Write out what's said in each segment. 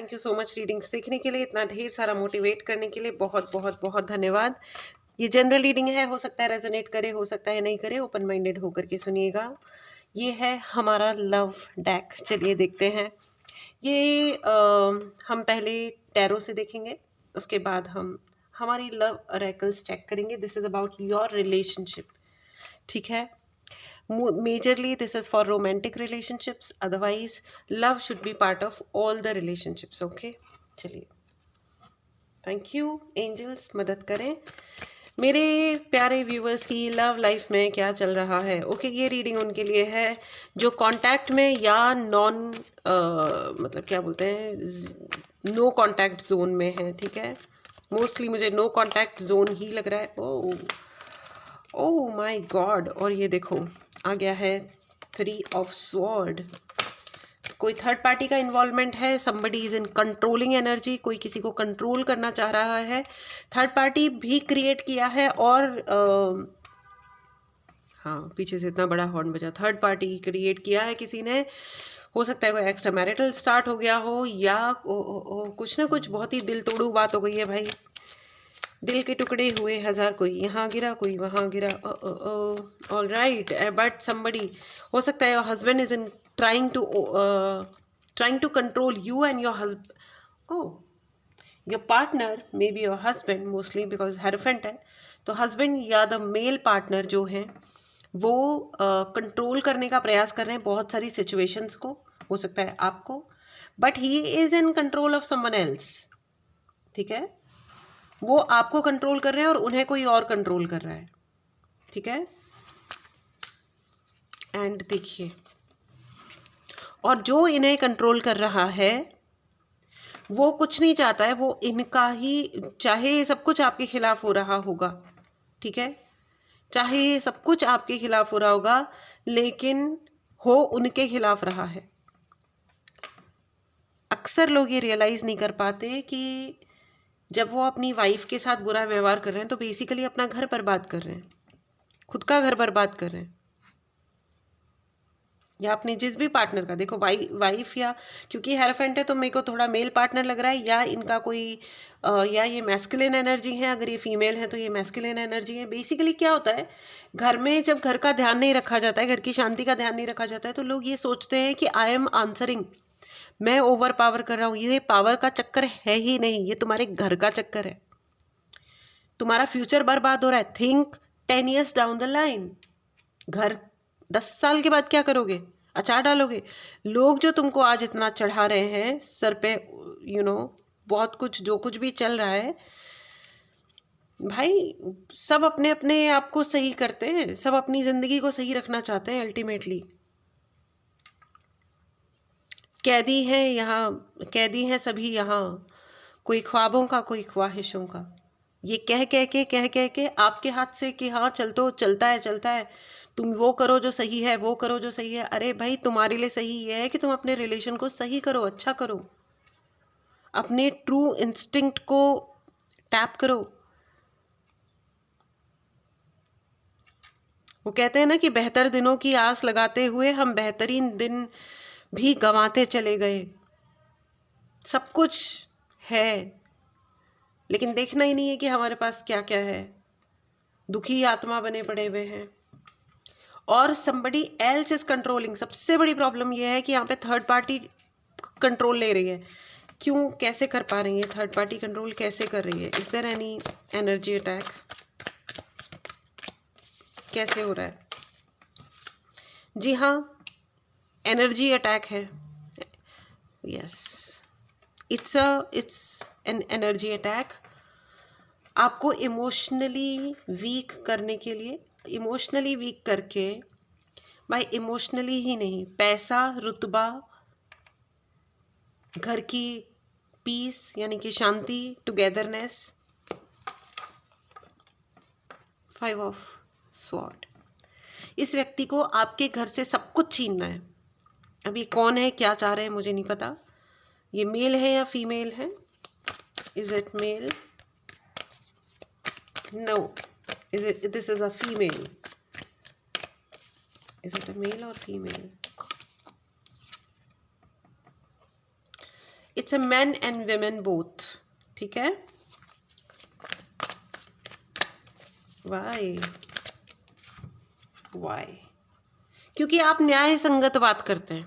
Thank you so much readings देखने के लिए, इतना ढेर सारा मोटिवेट करने के लिए बहुत बहुत बहुत धन्यवाद। ये जनरल रीडिंग है, हो सकता है रेजोनेट करे, हो सकता है नहीं करे, ओपन माइंडेड होकर के सुनिएगा। ये है हमारा लव डेक। चलिए देखते हैं। ये हम पहले टैरो से देखेंगे, उसके बाद हम हमारी लव ऑरेकल्स चेक करेंगे। This is about your relationship, ठीक है। Majorly this is for romantic relationships, otherwise love should be part of all the relationships. Okay, चलिए, थैंक यू एंजल्स, मदद करें मेरे प्यारे व्यूवर्स की लव लाइफ में क्या चल रहा है। ओके, ये रीडिंग उनके लिए है जो कांटेक्ट में या नॉन मतलब क्या बोलते हैं, नो कांटेक्ट जोन में है, ठीक है। मोस्टली मुझे नो कांटेक्ट जोन ही लग रहा है। ओह माय गॉड, और ये देखो आ गया है 3 ऑफ स्वॉर्ड। कोई थर्ड पार्टी का इन्वॉल्वमेंट है, somebody is in controlling energy, कोई किसी को कंट्रोल करना चाह रहा है। थर्ड पार्टी भी क्रिएट किया है और हाँ, पीछे से इतना बड़ा हॉर्न बजा। थर्ड पार्टी क्रिएट किया है किसी ने, हो सकता है कोई एक्स्ट्रा मैरिटल स्टार्ट हो गया हो, या कुछ ना कुछ बहुत ही दिल तोड़ू बात हो गई है भाई। दिल के टुकड़े हुए हजार, कोई यहाँ गिरा कोई वहाँ गिरा। ऑल राइट, बट समबडी, हो सकता है your husband is in trying to control you and your husband. Your partner may be your husband, mostly because hierophant है, तो हस्बैंड या द मेल पार्टनर जो हैं वो कंट्रोल करने का प्रयास कर रहे हैं बहुत सारी सिचुएशंस को, हो सकता है आपको, but he is in control of someone else, ठीक है। वो आपको कंट्रोल कर रहे हैं और उन्हें कोई और कंट्रोल कर रहा है, ठीक है। एंड देखिए, और जो इन्हें कंट्रोल कर रहा है वो कुछ नहीं चाहता है, वो इनका ही, चाहे ये सब कुछ आपके खिलाफ हो रहा होगा, ठीक है, चाहे ये सब कुछ आपके खिलाफ हो रहा होगा, लेकिन हो उनके खिलाफ रहा है। अक्सर लोग ये रियलाइज़ नहीं कर पाते कि जब वो अपनी वाइफ के साथ बुरा व्यवहार कर रहे हैं तो बेसिकली अपना घर बर्बाद कर रहे हैं, खुद का घर बर्बाद कर रहे हैं, या अपने जिस भी पार्टनर का। देखो वाइफ या, क्योंकि हेरोफेंट है तो मेरे को थोड़ा मेल पार्टनर लग रहा है, या इनका कोई या ये मैस्कुलिन एनर्जी है, अगर ये फीमेल है तो ये मैस्कुलिन एनर्जी है। बेसिकली क्या होता है, घर में जब घर का ध्यान नहीं रखा जाता है, घर की शांति का ध्यान नहीं रखा जाता है, तो लोग ये सोचते हैं कि आई एम आंसरिंग, मैं ओवर पावर कर रहा हूँ। ये पावर का चक्कर है ही नहीं, ये तुम्हारे घर का चक्कर है। तुम्हारा फ्यूचर बर्बाद हो रहा है। Think 10 years down the line, घर 10 साल के बाद क्या करोगे, अचार डालोगे। लोग जो तुमको आज इतना चढ़ा रहे हैं सर पे, बहुत कुछ, जो कुछ भी चल रहा है भाई, सब अपने अपने आप को सही करते हैं, सब अपनी ज़िंदगी को सही रखना चाहते हैं। अल्टीमेटली कैदी हैं यहाँ, कैदी हैं सभी यहाँ, कोई ख्वाबों का, कोई ख्वाहिशों का। ये कह कह के आपके हाथ से कि हाँ चलता है, तुम वो करो जो सही है, वो करो जो सही है। अरे भाई, तुम्हारे लिए सही ये है कि तुम अपने रिलेशन को सही करो, अच्छा करो, अपने ट्रू इंस्टिंक्ट को टैप करो। वो कहते हैं ना कि बेहतर दिनों की आस लगाते हुए हम बेहतरीन दिन भी गंवाते चले गए। सब कुछ है, लेकिन देखना ही नहीं है कि हमारे पास क्या क्या है। दुखी आत्मा बने पड़े हुए हैं और somebody else is controlling। सबसे बड़ी प्रॉब्लम यह है कि यहाँ पे थर्ड पार्टी कंट्रोल ले रही है। क्यों, कैसे कर पा रही है थर्ड पार्टी कंट्रोल, कैसे कर रही है? Is there any energy attack, कैसे हो रहा है? जी हाँ, एनर्जी अटैक है। Yes, it's an energy attack. आपको इमोशनली वीक करने के लिए, इमोशनली वीक करके, भाई इमोशनली ही नहीं, पैसा, रुतबा, घर की पीस यानी कि शांति, टुगेदरनेस। 5 of sword. इस व्यक्ति को आपके घर से सब कुछ छीनना है। अब ये कौन है, क्या चाह रहे हैं, मुझे नहीं पता। ये मेल है या फीमेल है? Is it male? No, is it, this is a female. Is it a male और female? It's a man and women both, ठीक है। वाई? क्योंकि आप न्याय संगत बात करते हैं,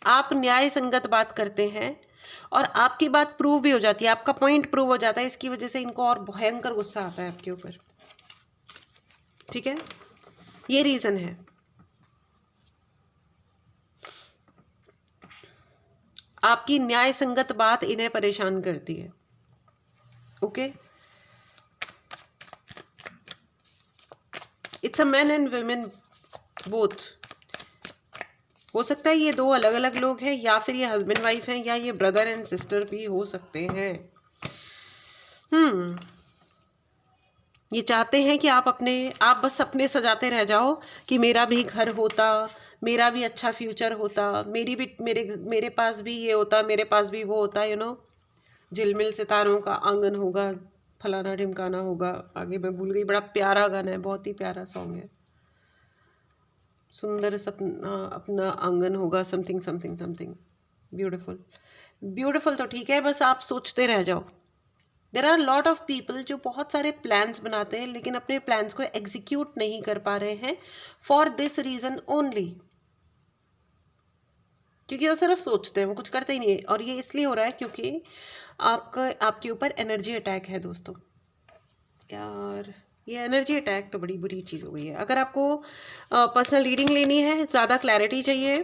आप न्याय संगत बात करते हैं और आपकी बात प्रूव भी हो जाती है, आपका पॉइंट प्रूव हो जाता है। इसकी वजह से इनको और भयंकर गुस्सा आता है आपके ऊपर, ठीक है। ये रीजन है। आपकी न्याय संगत बात इन्हें परेशान करती है, okay. It's a man and women both. हो सकता है ये दो अलग अलग लोग हैं, या फिर ये हस्बैंड वाइफ हैं, या ये ब्रदर एंड सिस्टर भी हो सकते हैं। ये चाहते हैं कि आप बस अपने सजाते रह जाओ कि मेरा भी घर होता, मेरा भी अच्छा फ्यूचर होता, मेरे पास भी ये होता, मेरे पास भी वो होता, झिलमिल सितारों का आंगन होगा, फलाना ढिमकाना होगा। आगे मैं भूल गई, बड़ा प्यारा गाना है, बहुत ही प्यारा सॉन्ग है। सुंदर सपना अपना आंगन होगा, something something something, beautiful. Beautiful तो ठीक है, बस आप सोचते रह जाओ। There are lot of people जो बहुत सारे प्लान्स बनाते हैं लेकिन अपने प्लान्स को एग्जीक्यूट नहीं कर पा रहे हैं, फॉर दिस रीजन ओनली, क्योंकि वो सिर्फ सोचते हैं, वो कुछ करते ही नहीं है। और ये इसलिए हो रहा है क्योंकि आपके ऊपर एनर्जी अटैक है दोस्तों। यार ये एनर्जी अटैक तो बड़ी बुरी चीज़ हो गई है। अगर आपको पर्सनल रीडिंग लेनी है, ज़्यादा क्लैरिटी चाहिए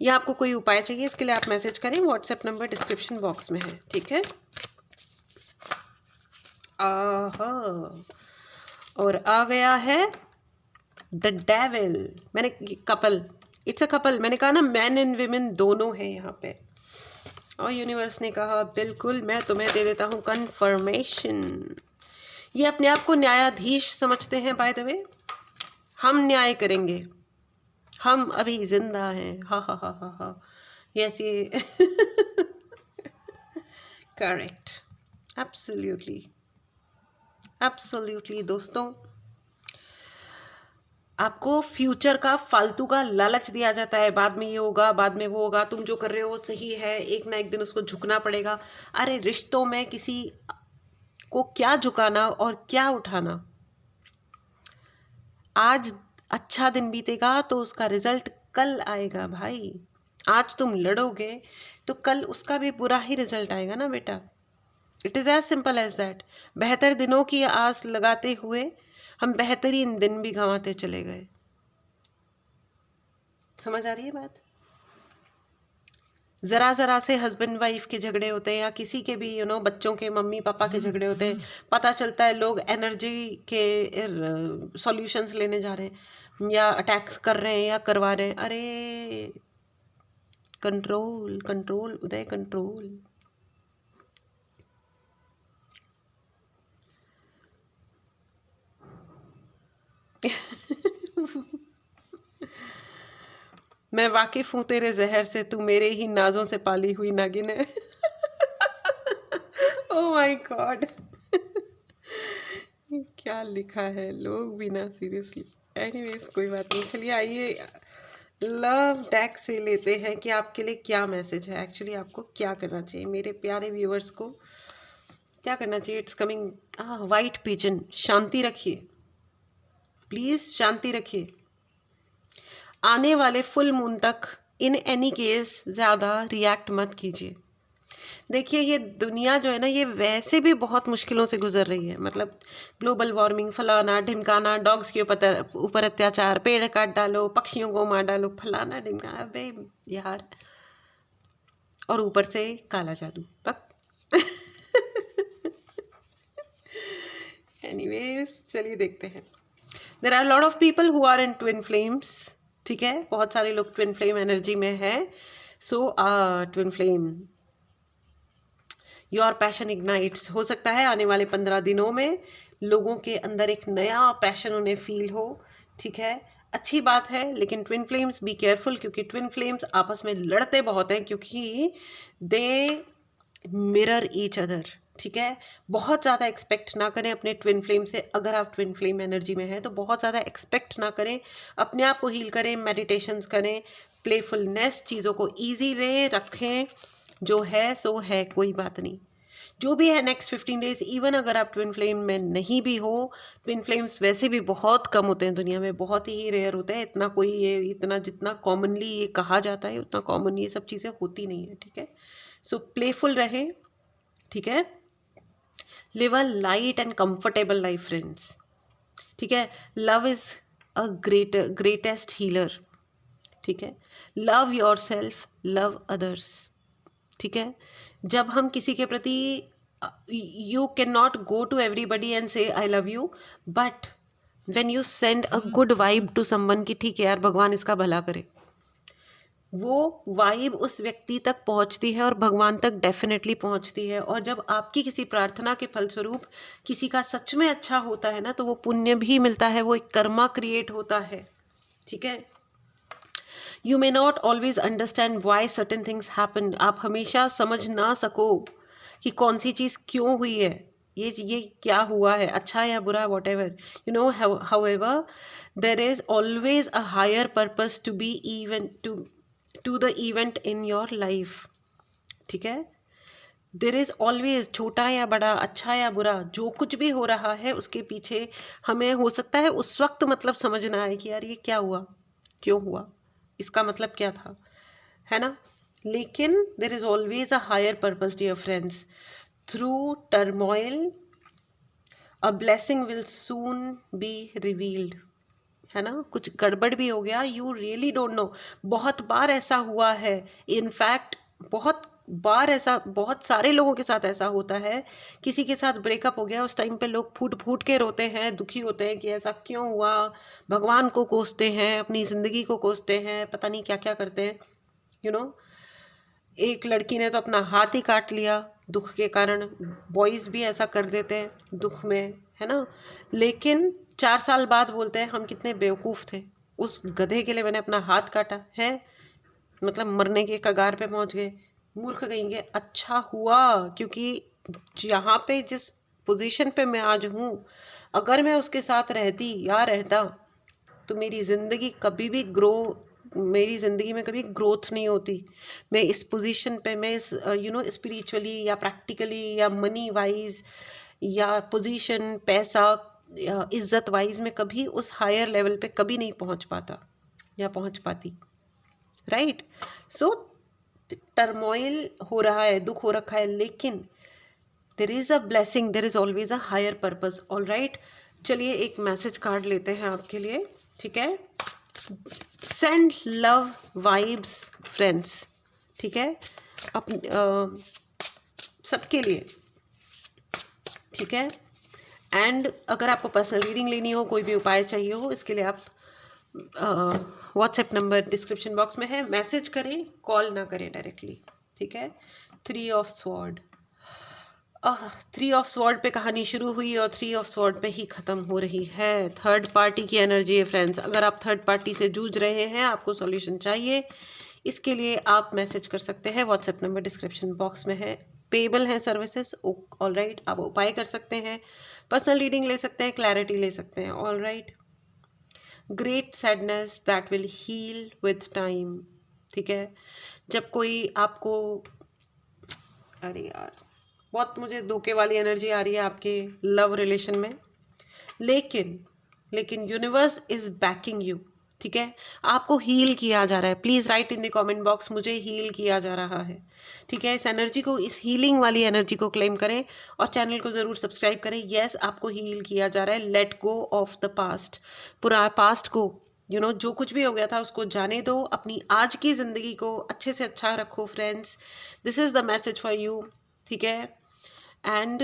या आपको कोई उपाय चाहिए, इसके लिए आप मैसेज करें। व्हाट्सएप नंबर डिस्क्रिप्शन बॉक्स में है, ठीक है। और आ गया है द डेविल। मैंने कपल, इट्स अ कपल, मैंने कहा ना मैन एंड विमेन दोनों हैं यहाँ पे। और यूनिवर्स ने कहा बिल्कुल, मैं तुम्हें दे देता हूँ कंफर्मेशन। ये अपने आप को न्यायाधीश समझते हैं, बाय द वे। हम न्याय करेंगे, हम अभी जिंदा हैं, हा हा हा हा हा। यस, ये करेक्ट, एब्सोल्युटली एब्सोल्युटली। दोस्तों, आपको फ्यूचर का फालतू का लालच दिया जाता है, बाद में ये होगा, बाद में वो होगा, तुम जो कर रहे हो सही है, एक ना एक दिन उसको झुकना पड़ेगा। अरे रिश्तों में किसी को क्या झुकाना और क्या उठाना? आज अच्छा दिन बीतेगा तो उसका रिजल्ट कल आएगा भाई। आज तुम लड़ोगे तो कल उसका भी बुरा ही रिजल्ट आएगा ना बेटा। It is as simple as that. बेहतर दिनों की आस लगाते हुए हम बेहतरीन दिन भी गंवाते चले गए। समझ आ रही है बात? ज़रा ज़रा से हस्बैंड वाइफ के झगड़े होते हैं, या किसी के भी बच्चों के मम्मी पापा के झगड़े होते हैं, पता चलता है लोग एनर्जी के सॉल्यूशंस लेने जा रहे हैं, या अटैक्स कर रहे हैं, या करवा रहे हैं। अरे कंट्रोल कंट्रोल उदय, कंट्रोल। मैं वाकिफ हूँ तेरे जहर से, तू मेरे ही नाजों से पाली हुई नागिन है। ओह माय गॉड, क्या लिखा है लोग भी ना, सीरियसली। एनीवेज कोई बात नहीं, चलिए आइए लव डेक से लेते हैं कि आपके लिए क्या मैसेज है। एक्चुअली आपको क्या करना चाहिए, मेरे प्यारे व्यूअर्स को क्या करना चाहिए। It's coming white pigeon. शांति रखिए प्लीज़, शांति रखिए। आने वाले फुल मून तक इन एनी केस ज़्यादा रिएक्ट मत कीजिए। देखिए ये दुनिया जो है ना, ये वैसे भी बहुत मुश्किलों से गुजर रही है। मतलब ग्लोबल वार्मिंग, फलाना ढिमकाना, डॉग्स के ऊपर अत्याचार, पेड़ काट डालो, पक्षियों को मार डालो, फलाना ढिमकाना, अबे यार। और ऊपर से काला जादू पक। एनीवेज चलिए देखते हैं। There are lot of people who are in twin flames, ठीक है। बहुत सारे लोग ट्विन फ्लेम एनर्जी में है। So twin flame, your passion ignites. हो सकता है आने वाले 15 दिनों में लोगों के अंदर एक नया पैशन उन्हें फील हो, ठीक है। अच्छी बात है, लेकिन ट्विन फ्लेम्स बी केयरफुल, क्योंकि ट्विन फ्लेम्स आपस में लड़ते बहुत हैं, क्योंकि दे मिरर ईच अदर, ठीक है। बहुत ज़्यादा एक्सपेक्ट ना करें अपने ट्विन फ्लेम से। अगर आप ट्विन फ्लेम एनर्जी में हैं तो बहुत ज़्यादा एक्सपेक्ट ना करें, अपने आप को हील करें, मेडिटेशंस करें, प्लेफुलनेस, चीज़ों को ईजी रखें, जो है सो है, कोई बात नहीं। जो भी है नेक्स्ट 15 डेज, इवन अगर आप ट्विन फ्लेम में नहीं भी हो, ट्विन फ्लेम्स वैसे भी बहुत कम होते हैं दुनिया में, बहुत ही रेयर होते हैं, इतना कोई ये इतना जितना कॉमनली ये कहा जाता है उतना कॉमन ये सब चीज़ें होती नहीं है, ठीक है। सो प्लेफुल रहे, ठीक है। Live a light and comfortable life friends, ठीक है। Love is a greatest healer, ठीक है। Love yourself, love others, ठीक है। जब हम किसी के प्रति, you can not go to everybody and say I love you, but when you send a good vibe to someone कि ठीक है यार भगवान इसका भला करे, वो वाइब उस व्यक्ति तक पहुंचती है और भगवान तक डेफिनेटली पहुंचती है। और जब आपकी किसी प्रार्थना के फलस्वरूप किसी का सच में अच्छा होता है ना, तो वो पुण्य भी मिलता है, वो एक कर्मा क्रिएट होता है, ठीक है। You may not always understand why certain things happen, आप हमेशा समझ ना सको कि कौन सी चीज़ क्यों हुई है, ये क्या हुआ है, अच्छा या बुरा, whatever, you know, however there is always a higher purpose to be even to the event in your life, ठीक है। देर इज़ ऑलवेज, छोटा या बड़ा, अच्छा या बुरा, जो कुछ भी हो रहा है उसके पीछे हमें हो सकता है उस वक्त मतलब समझना है कि यार ये क्या हुआ, क्यों हुआ, इसका मतलब क्या था, है ना। लेकिन there is always a higher purpose dear friends. Through turmoil a blessing will soon be revealed, है ना। कुछ गड़बड़ भी हो गया, यू रियली डोंट नो। बहुत बार ऐसा हुआ है, इनफैक्ट बहुत बार ऐसा, बहुत सारे लोगों के साथ ऐसा होता है। किसी के साथ ब्रेकअप हो गया, उस टाइम पे लोग फूट फूट के रोते हैं, दुखी होते हैं कि ऐसा क्यों हुआ, भगवान को कोसते हैं, अपनी ज़िंदगी को कोसते हैं, पता नहीं क्या क्या करते हैं, यू नो। एक लड़की ने तो अपना हाथ ही काट लिया दुख के कारण, बॉयज़ भी ऐसा कर देते हैं दुख में, है ना। लेकिन 4 साल बाद बोलते हैं हम कितने बेवकूफ़ थे, उस गधे के लिए मैंने अपना हाथ काटा है, मतलब मरने के कगार पे पहुंच गए, मूर्ख कहेंगे। अच्छा हुआ, क्योंकि यहाँ पे जिस पोजीशन पे मैं आज हूँ, अगर मैं उसके साथ रहती या रहता तो मेरी ज़िंदगी में कभी ग्रोथ नहीं होती। मैं इस पोजीशन पे, मैं इस स्पिरिचुअली या प्रैक्टिकली या मनी वाइज या पोजीशन, पैसा या इज्जत वाइज में कभी उस हायर लेवल पे कभी नहीं पहुंच पाता या पहुंच पाती, राइट। सो टर्मोइल हो रहा है, दुख हो रखा है, लेकिन there is a blessing, there is always a higher purpose, all right. चलिए एक मैसेज कार्ड लेते हैं आपके लिए, ठीक है। सेंड लव वाइब्स फ्रेंड्स, ठीक है, सबके लिए, ठीक है। एंड अगर आपको पर्सनल रीडिंग लेनी हो, कोई भी उपाय चाहिए हो, इसके लिए आप व्हाट्सएप नंबर डिस्क्रिप्शन बॉक्स में है, मैसेज करें, कॉल ना करें डायरेक्टली, ठीक है। 3 ऑफ स्वॉर्ड, 3 ऑफ स्वॉर्ड पे कहानी शुरू हुई और 3 ऑफ स्वॉर्ड पे ही ख़त्म हो रही है। थर्ड पार्टी की एनर्जी है फ्रेंड्स। अगर आप थर्ड पार्टी से जूझ रहे हैं, आपको सॉल्यूशन चाहिए, इसके लिए आप मैसेज कर सकते हैं, व्हाट्सएप नंबर डिस्क्रिप्शन बॉक्स में है। पेबल हैं सर्विसेज, ऑल राइट। आप उपाय कर सकते हैं, पर्सनल रीडिंग ले सकते हैं, क्लैरिटी ले सकते हैं, all right. Great sadness that will heal with time, ठीक है। जब कोई आपको, अरे यार बहुत मुझे धोखे वाली एनर्जी आ रही है आपके लव रिलेशन में, लेकिन यूनिवर्स इज बैकिंग यू, ठीक है। आपको हील किया जा रहा है, please write in the comment box, मुझे हील किया जा रहा है, ठीक है। इस एनर्जी को, इस हीलिंग वाली एनर्जी को क्लेम करें और चैनल को ज़रूर सब्सक्राइब करें। यस, आपको हील किया जा रहा है। Let go of the past, पूरा पास्ट को, जो कुछ भी हो गया था उसको जाने दो, अपनी आज की ज़िंदगी को अच्छे से अच्छा रखो friends. This is the message for you, ठीक है। And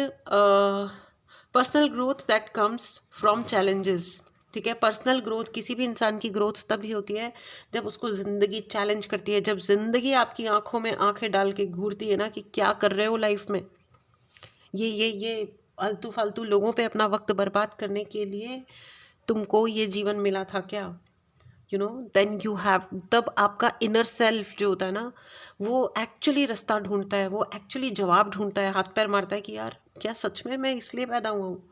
personal growth that comes from challenges, ठीक है। पर्सनल ग्रोथ, किसी भी इंसान की ग्रोथ तभी होती है जब उसको ज़िंदगी चैलेंज करती है, जब ज़िंदगी आपकी आंखों में आंखें डाल के घूरती है ना कि क्या कर रहे हो लाइफ में, ये फालतू फालतू लोगों पे अपना वक्त बर्बाद करने के लिए तुमको ये जीवन मिला था क्या, देन यू हैव, तब आपका इनर सेल्फ जो होता है ना, वो एक्चुअली रास्ता ढूंढता है, वो एक्चुअली जवाब ढूंढता है, हाथ पैर मारता है कि यार क्या सच में मैं इसलिए पैदा हुआ हूँ,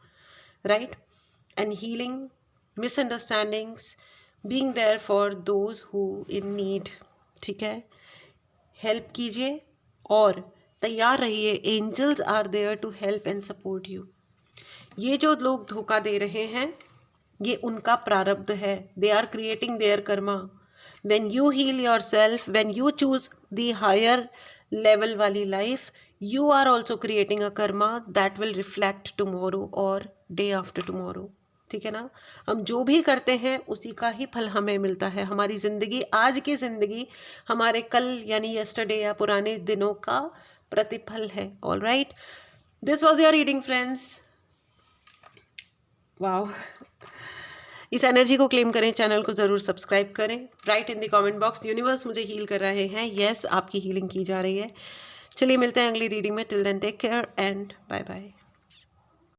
right. And healing misunderstandings, being there for those who in need, ठीक है, हेल्प कीजिए और तैयार रहिए, angels are there to help and support you. ये जो लोग धोखा दे रहे हैं ये उनका प्रारब्ध है, they are creating their karma. When you heal yourself, when you choose the higher level वाली life, you are also creating a karma that will reflect tomorrow और डे आफ्टर टुमारो। ठीक है ना, हम जो भी करते हैं उसी का ही फल हमें मिलता है। हमारी ज़िंदगी, आज की ज़िंदगी हमारे कल यानी यस्टरडे या पुराने दिनों का प्रतिफल है। All right, this was your reading friends. Wow, इस एनर्जी को क्लेम करें, चैनल को ज़रूर सब्सक्राइब करें। Right in the comment box, universe मुझे हील कर रहे हैं। यस, आपकी हीलिंग की जा रही है। चलिए मिलते हैं अगली रीडिंग में। Till then take care and bye bye.